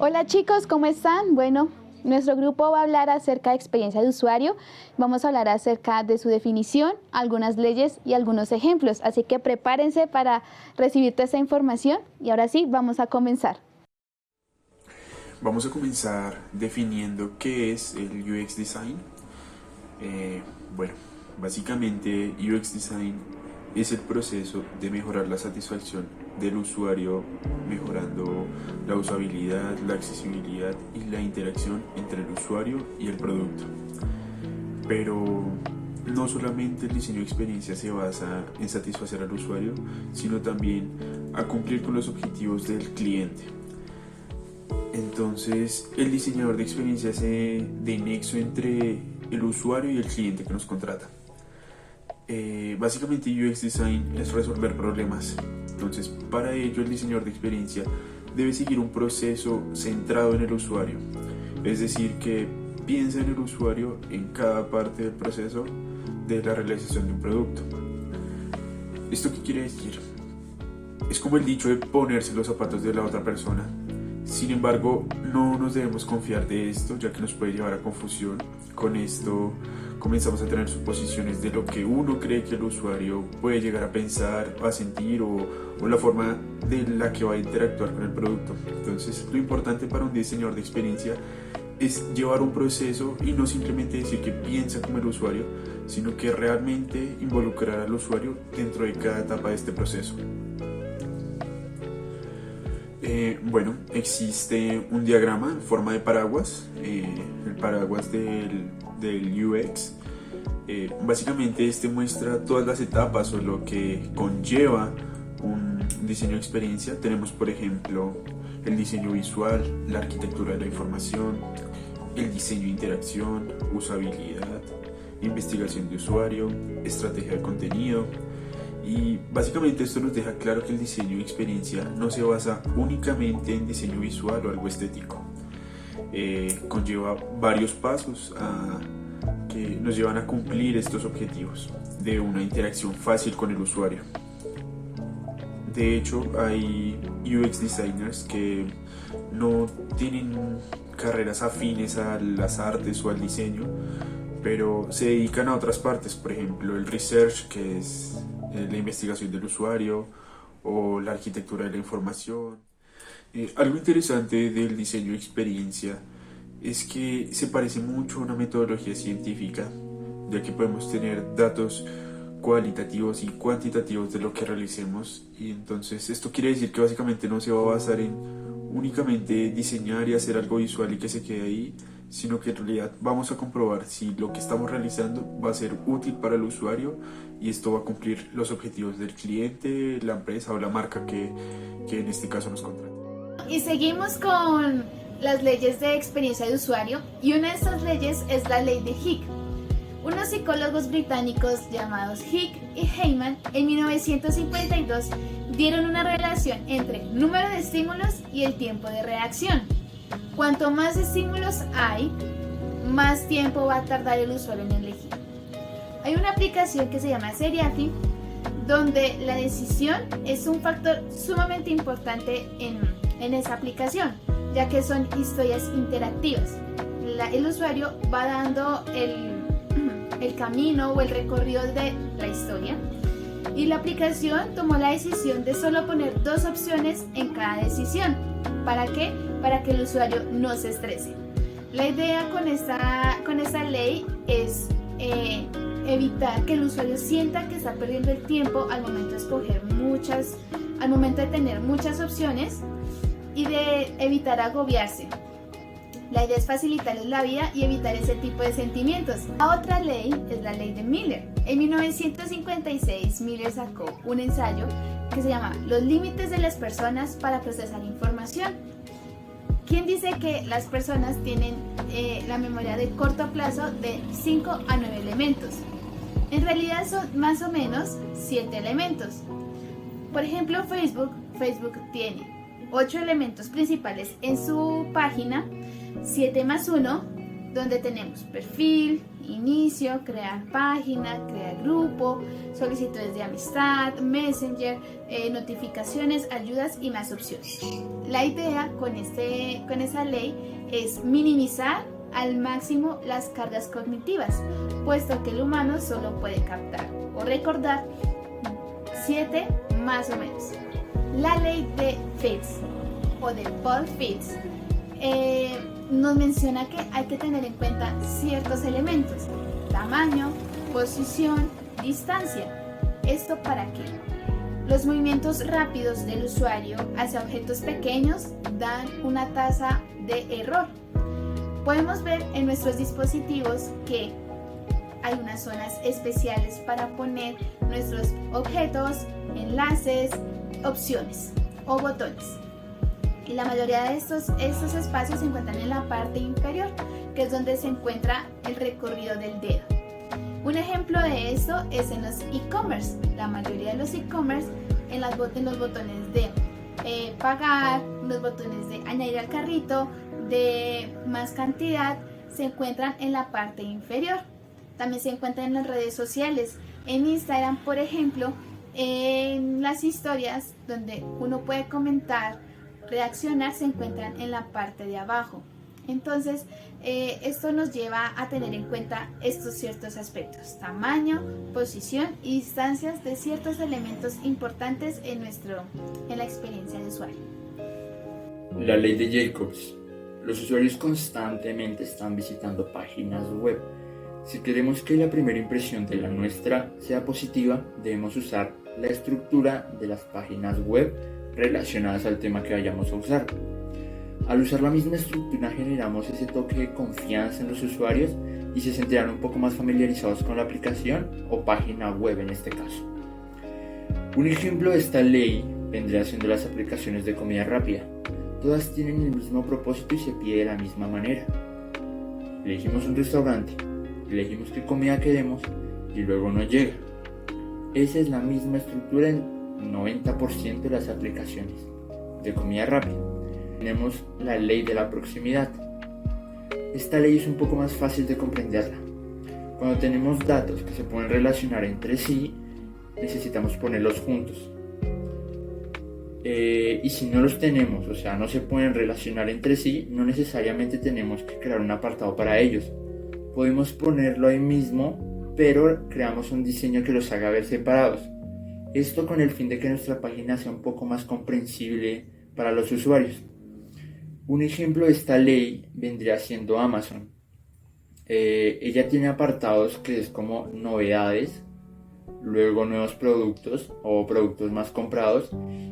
Hola chicos, ¿cómo están? Bueno, nuestro grupo va a hablar acerca de experiencia de usuario. Vamos a hablar acerca de su definición, algunas leyes y algunos ejemplos. Así que prepárense para recibir toda esta información y ahora sí, vamos a comenzar. Vamos a comenzar definiendo qué es el UX Design. Bueno, básicamente UX Design es el proceso de mejorar la satisfacción del usuario, mejorando la usabilidad, la accesibilidad y la interacción entre el usuario y el producto. Pero no solamente el diseño de experiencia se basa en satisfacer al usuario, sino también a cumplir con los objetivos del cliente. Entonces, el diseñador de experiencia hace de nexo entre el usuario y el cliente que nos contrata. Básicamente UX Design es resolver problemas. Entonces, para ello el diseñador de experiencia debe seguir un proceso centrado en el usuario. Es decir, que piensa en el usuario en cada parte del proceso de la realización de un producto. ¿Esto qué quiere decir? Es como el dicho de ponerse los zapatos de la otra persona. Sin embargo, no nos debemos confiar de esto, ya que nos puede llevar a confusión. Con esto comenzamos a tener suposiciones de lo que uno cree que el usuario puede llegar a pensar, a sentir o la forma de la que va a interactuar con el producto. Entonces, lo importante para un diseñador de experiencia es llevar un proceso y no simplemente decir que piensa como el usuario, sino que realmente involucrar al usuario dentro de cada etapa de este proceso. Bueno, existe un diagrama en forma de paraguas, el paraguas del UX. Básicamente este muestra todas las etapas o lo que conlleva un diseño de experiencia. Tenemos, por ejemplo, el diseño visual, la arquitectura de la información, el diseño de interacción, usabilidad, investigación de usuario, estrategia de contenido. Y básicamente esto nos deja claro que el diseño de experiencia no se basa únicamente en diseño visual o algo estético. Conlleva varios pasos que nos llevan a cumplir estos objetivos de una interacción fácil con el usuario. De hecho, hay UX designers que no tienen carreras afines a las artes o al diseño, pero se dedican a otras partes, por ejemplo el research, que es la investigación del usuario, o la arquitectura de la información. Algo interesante del diseño de experiencia es que se parece mucho a una metodología científica, ya que podemos tener datos cualitativos y cuantitativos de lo que realicemos, y entonces esto quiere decir que básicamente no se va a basar en únicamente diseñar y hacer algo visual y que se quede ahí, sino que en realidad vamos a comprobar si lo que estamos realizando va a ser útil para el usuario y esto va a cumplir los objetivos del cliente, la empresa o la marca que en este caso nos contrata. Y seguimos con las leyes de experiencia de usuario y una de estas leyes es la ley de Hick. Unos psicólogos británicos llamados Hick y Heyman en 1952 dieron una relación entre número de estímulos y el tiempo de reacción. Cuanto más estímulos hay, más tiempo va a tardar el usuario en elegir. Hay una aplicación que se llama Seriafi, donde la decisión es un factor sumamente importante en esa aplicación, ya que son historias interactivas. El usuario va dando el camino o el recorrido de la historia y la aplicación tomó la decisión de solo poner dos opciones en cada decisión. ¿Para qué? Para que el usuario no se estrese. La idea con esta ley es evitar que el usuario sienta que está perdiendo el tiempo al momento de tener muchas opciones y de evitar agobiarse. La idea es facilitarles la vida y evitar ese tipo de sentimientos. La otra ley es la ley de Miller. En 1956 Miller sacó un ensayo que se llama Los límites de las personas para procesar información. ¿Quién dice que las personas tienen la memoria de corto plazo de 5 a 9 elementos? En realidad son más o menos 7 elementos. Por ejemplo, Facebook tiene 8 elementos principales en su página, 7 más 1 donde tenemos perfil, inicio, crear página, crear grupo, solicitudes de amistad, Messenger, notificaciones, ayudas y más opciones. La idea con esa ley es minimizar al máximo las cargas cognitivas, puesto que el humano solo puede captar o recordar 7 más o menos. La ley de Fitts o de Paul Fitts nos menciona que hay que tener en cuenta ciertos elementos: tamaño, posición, distancia. ¿Esto para qué? Los movimientos rápidos del usuario hacia objetos pequeños dan una tasa de error. Podemos ver en nuestros dispositivos que hay unas zonas especiales para poner nuestros objetos, enlaces, opciones o botones. Y la mayoría de estos espacios se encuentran en la parte inferior, que es donde se encuentra el recorrido del dedo. Un ejemplo de esto es en los e-commerce. La mayoría de los e-commerce en los botones de pagar, los botones de añadir al carrito, de más cantidad, se encuentran en la parte inferior. También se encuentran en las redes sociales. En Instagram, por ejemplo, en las historias donde uno puede comentar, reaccionar, se encuentran en la parte de abajo. Entonces, esto nos lleva a tener en cuenta estos ciertos aspectos: tamaño, posición y distancias de ciertos elementos importantes en la experiencia de usuario. La ley de Jacobs. Los usuarios constantemente están visitando páginas web. Si queremos que la primera impresión de la nuestra sea positiva, debemos usar la estructura de las páginas web relacionadas al tema que vayamos a usar. Al usar la misma estructura generamos ese toque de confianza en los usuarios y se sentirán un poco más familiarizados con la aplicación o página web en este caso. Un ejemplo de esta ley vendría siendo las aplicaciones de comida rápida. Todas tienen el mismo propósito y se pide de la misma manera. Elegimos un restaurante, elegimos qué comida queremos y luego nos llega. Esa es la misma estructura en 90% de las aplicaciones de comida rápida. Tenemos la ley de la proximidad. Esta ley es un poco más fácil de comprenderla. Cuando tenemos datos que se pueden relacionar entre sí, necesitamos ponerlos juntos. Y si no los tenemos, o sea, no se pueden relacionar entre sí, no necesariamente tenemos que crear un apartado para ellos. Podemos ponerlo ahí mismo, pero creamos un diseño que los haga ver separados. Esto con el fin de que nuestra página sea un poco más comprensible para los usuarios. Un ejemplo de esta ley vendría siendo Amazon. Ella tiene apartados que es como novedades, luego nuevos productos o productos más comprados,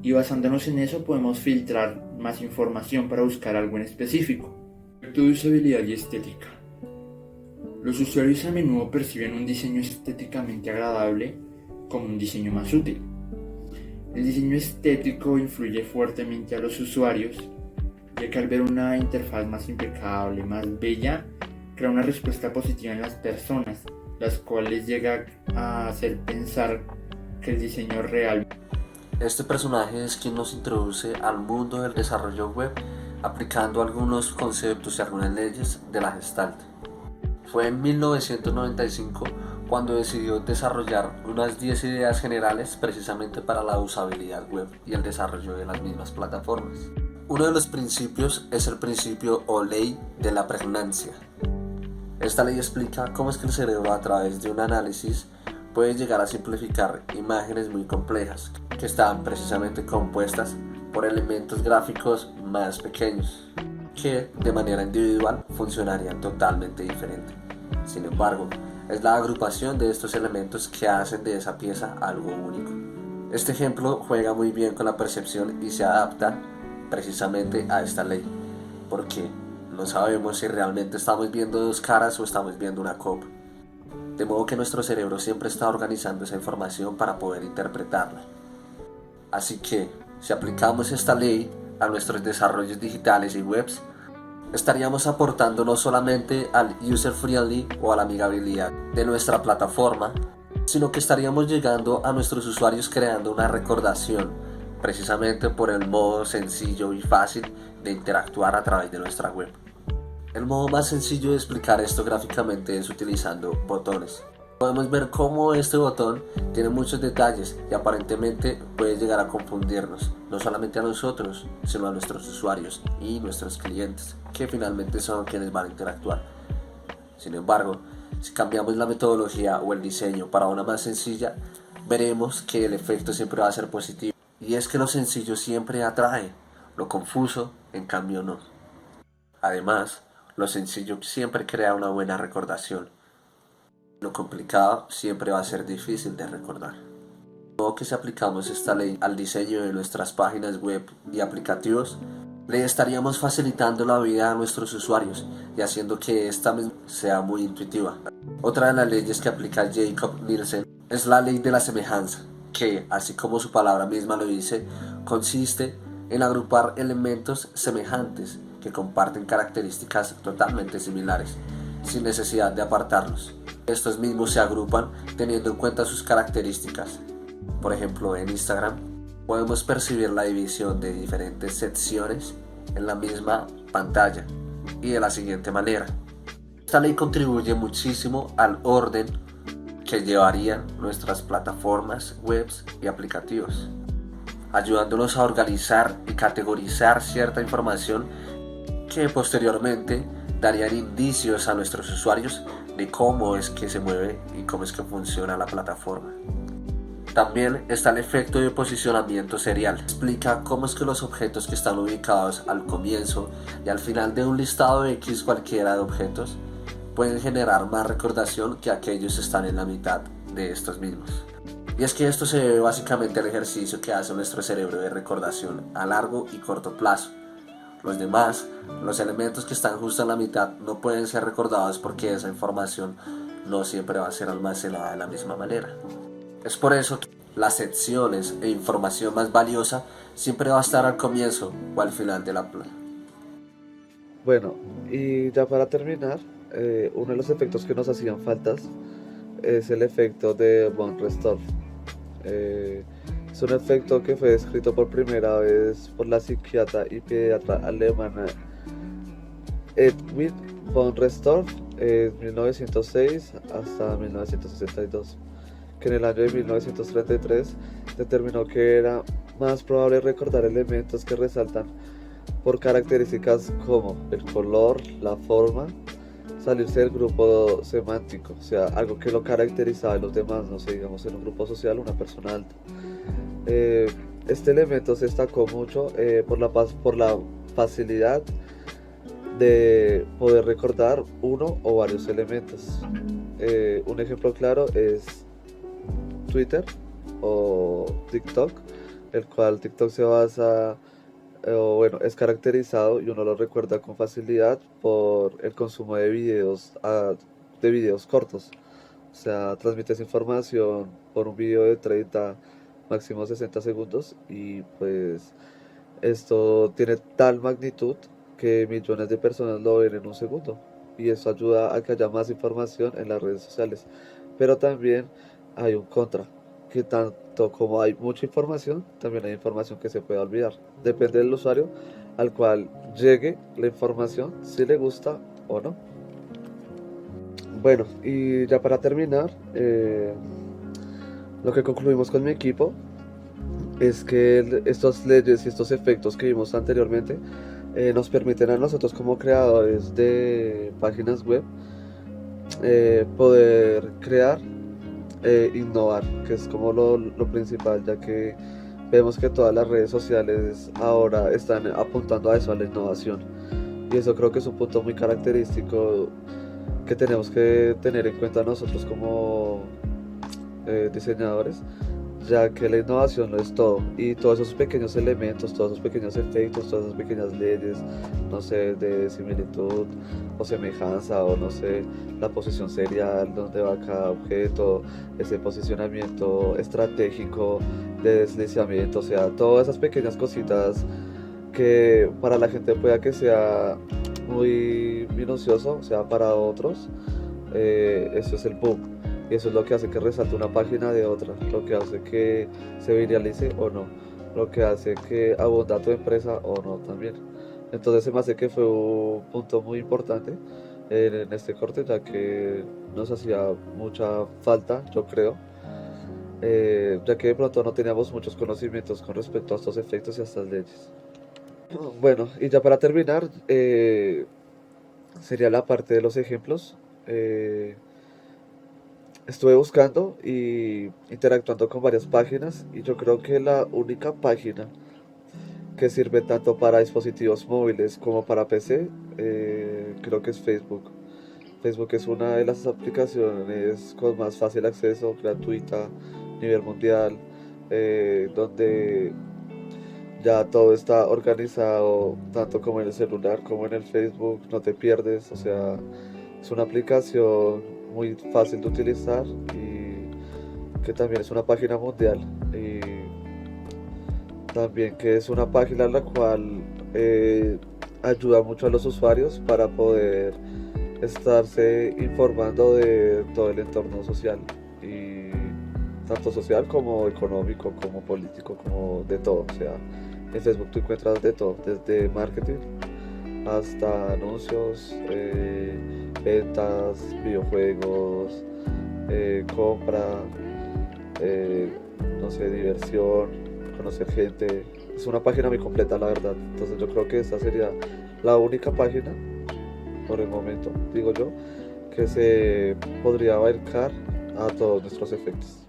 y basándonos en eso podemos filtrar más información para buscar algo en específico. Aspecto de usabilidad y estética. Los usuarios a menudo perciben un diseño estéticamente agradable como un diseño más útil. El diseño estético influye fuertemente a los usuarios, ya que al ver una interfaz más impecable, más bella, crea una respuesta positiva en las personas, las cuales llega a hacer pensar que el diseño es real. Este personaje es quien nos introduce al mundo del desarrollo web aplicando algunos conceptos y algunas leyes de la Gestalt. Fue en 1995 cuando decidió desarrollar unas 10 ideas generales precisamente para la usabilidad web y el desarrollo de las mismas plataformas. Uno de los principios es el principio o ley de la pregnancia. Esta ley explica cómo es que el cerebro, a través de un análisis, puede llegar a simplificar imágenes muy complejas que están precisamente compuestas por elementos gráficos más pequeños que de manera individual funcionarían totalmente diferente. Sin embargo, es la agrupación de estos elementos que hacen de esa pieza algo único. Este ejemplo juega muy bien con la percepción y se adapta precisamente a esta ley, porque no sabemos si realmente estamos viendo dos caras o estamos viendo una copa. De modo que nuestro cerebro siempre está organizando esa información para poder interpretarla. Así que, si aplicamos esta ley a nuestros desarrollos digitales y webs, estaríamos aportando no solamente al user-friendly o a la amigabilidad de nuestra plataforma, sino que estaríamos llegando a nuestros usuarios creando una recordación, precisamente por el modo sencillo y fácil de interactuar a través de nuestra web. El modo más sencillo de explicar esto gráficamente es utilizando botones. Podemos ver cómo este botón tiene muchos detalles y aparentemente puede llegar a confundirnos, no solamente a nosotros, sino a nuestros usuarios y nuestros clientes, que finalmente son quienes van a interactuar. Sin embargo, si cambiamos la metodología o el diseño para una más sencilla, veremos que el efecto siempre va a ser positivo. Y es que lo sencillo siempre atrae, lo confuso en cambio no. Además, lo sencillo siempre crea una buena recordación. Lo complicado siempre va a ser difícil de recordar. De modo que si aplicamos esta ley al diseño de nuestras páginas web y aplicativos, le estaríamos facilitando la vida a nuestros usuarios y haciendo que esta sea muy intuitiva. Otra de las leyes que aplica Jakob Nielsen es la ley de la semejanza, que, así como su palabra misma lo dice, consiste en agrupar elementos semejantes que comparten características totalmente similares, sin necesidad de apartarlos. Estos mismos se agrupan teniendo en cuenta sus características. Por ejemplo, en Instagram podemos percibir la división de diferentes secciones en la misma pantalla y de la siguiente manera. Esta ley contribuye muchísimo al orden que llevarían nuestras plataformas, webs y aplicativos, ayudándonos a organizar y categorizar cierta información que posteriormente darían indicios a nuestros usuarios de cómo es que se mueve y cómo es que funciona la plataforma. También está el efecto de posicionamiento serial. Explica cómo es que los objetos que están ubicados al comienzo y al final de un listado X cualquiera de objetos pueden generar más recordación que aquellos que están en la mitad de estos mismos. Y es que esto se debe básicamente al ejercicio que hace nuestro cerebro de recordación a largo y corto plazo. Los elementos que están justo en la mitad no pueden ser recordados porque esa información no siempre va a ser almacenada de la misma manera. Es por eso que las secciones e información más valiosa siempre va a estar al comienzo o al final de la plana. Bueno, y ya para terminar, uno de los efectos que nos hacían faltas es el efecto de von Restorff. Es un efecto que fue descrito por primera vez por la psiquiatra y pediatra alemana Edwin von Restorff en 1906 hasta 1962, que en el año de 1933 determinó que era más probable recordar elementos que resaltan por características como el color, la forma, salirse del grupo semántico, o sea, algo que lo caracterizaba de los demás, no sé, digamos en un grupo social una persona alta. Este elemento se destacó mucho por la facilidad de poder recordar uno o varios elementos. Un ejemplo claro es Twitter o TikTok, el cual TikTok se basa, es caracterizado y uno lo recuerda con facilidad por el consumo de videos cortos. O sea, transmites información por un video de 30, máximo 60 segundos y pues esto tiene tal magnitud que millones de personas lo ven en un segundo y eso ayuda a que haya más información en las redes sociales. Pero también hay un contra, que tanto como hay mucha información, también hay información que se puede olvidar. Depende del usuario al cual llegue la información, si le gusta o no. Bueno, y ya para terminar, lo que concluimos con mi equipo es que estas leyes y estos efectos que vimos anteriormente nos permiten a nosotros como creadores de páginas web poder crear innovar, que es como lo principal, ya que vemos que todas las redes sociales ahora están apuntando a eso, a la innovación, y eso creo que es un punto muy característico que tenemos que tener en cuenta nosotros como diseñadores, ya que la innovación lo es todo, y todos esos pequeños elementos, todos esos pequeños efectos, todas esas pequeñas leyes, no sé, de similitud o semejanza, o no sé, la posición serial, dónde va cada objeto, ese posicionamiento estratégico de deslizamiento, o sea, todas esas pequeñas cositas que para la gente pueda que sea muy minucioso, o sea, para otros, eso es el boom. Y eso es lo que hace que resalte una página de otra, lo que hace que se viralice o no, lo que hace que abunda tu empresa o no también. Entonces se me hace que fue un punto muy importante en este corte, ya que nos hacía mucha falta, yo creo, ya que de pronto no teníamos muchos conocimientos con respecto a estos efectos y a estas leyes. Bueno, y ya para terminar, sería la parte de los ejemplos. Eh, Estuve buscando y interactuando con varias páginas y yo creo que la única página que sirve tanto para dispositivos móviles como para PC, creo que es Facebook. Facebook es una de las aplicaciones con más fácil acceso, gratuita, a nivel mundial, donde ya todo está organizado, tanto como en el celular como en el Facebook, no te pierdes, o sea, es una aplicación muy fácil de utilizar y que también es una página mundial. Y también que es una página en la cual ayuda mucho a los usuarios para poder estarse informando de todo el entorno social, y tanto social como económico, como político, como de todo. O sea, en Facebook tú encuentras de todo, desde marketing hasta anuncios, ventas, videojuegos, compra, no sé, diversión, conocer gente. Es una página muy completa, la verdad. Entonces yo creo que esta sería la única página, por el momento, digo yo, que se podría abarcar a todos nuestros efectos.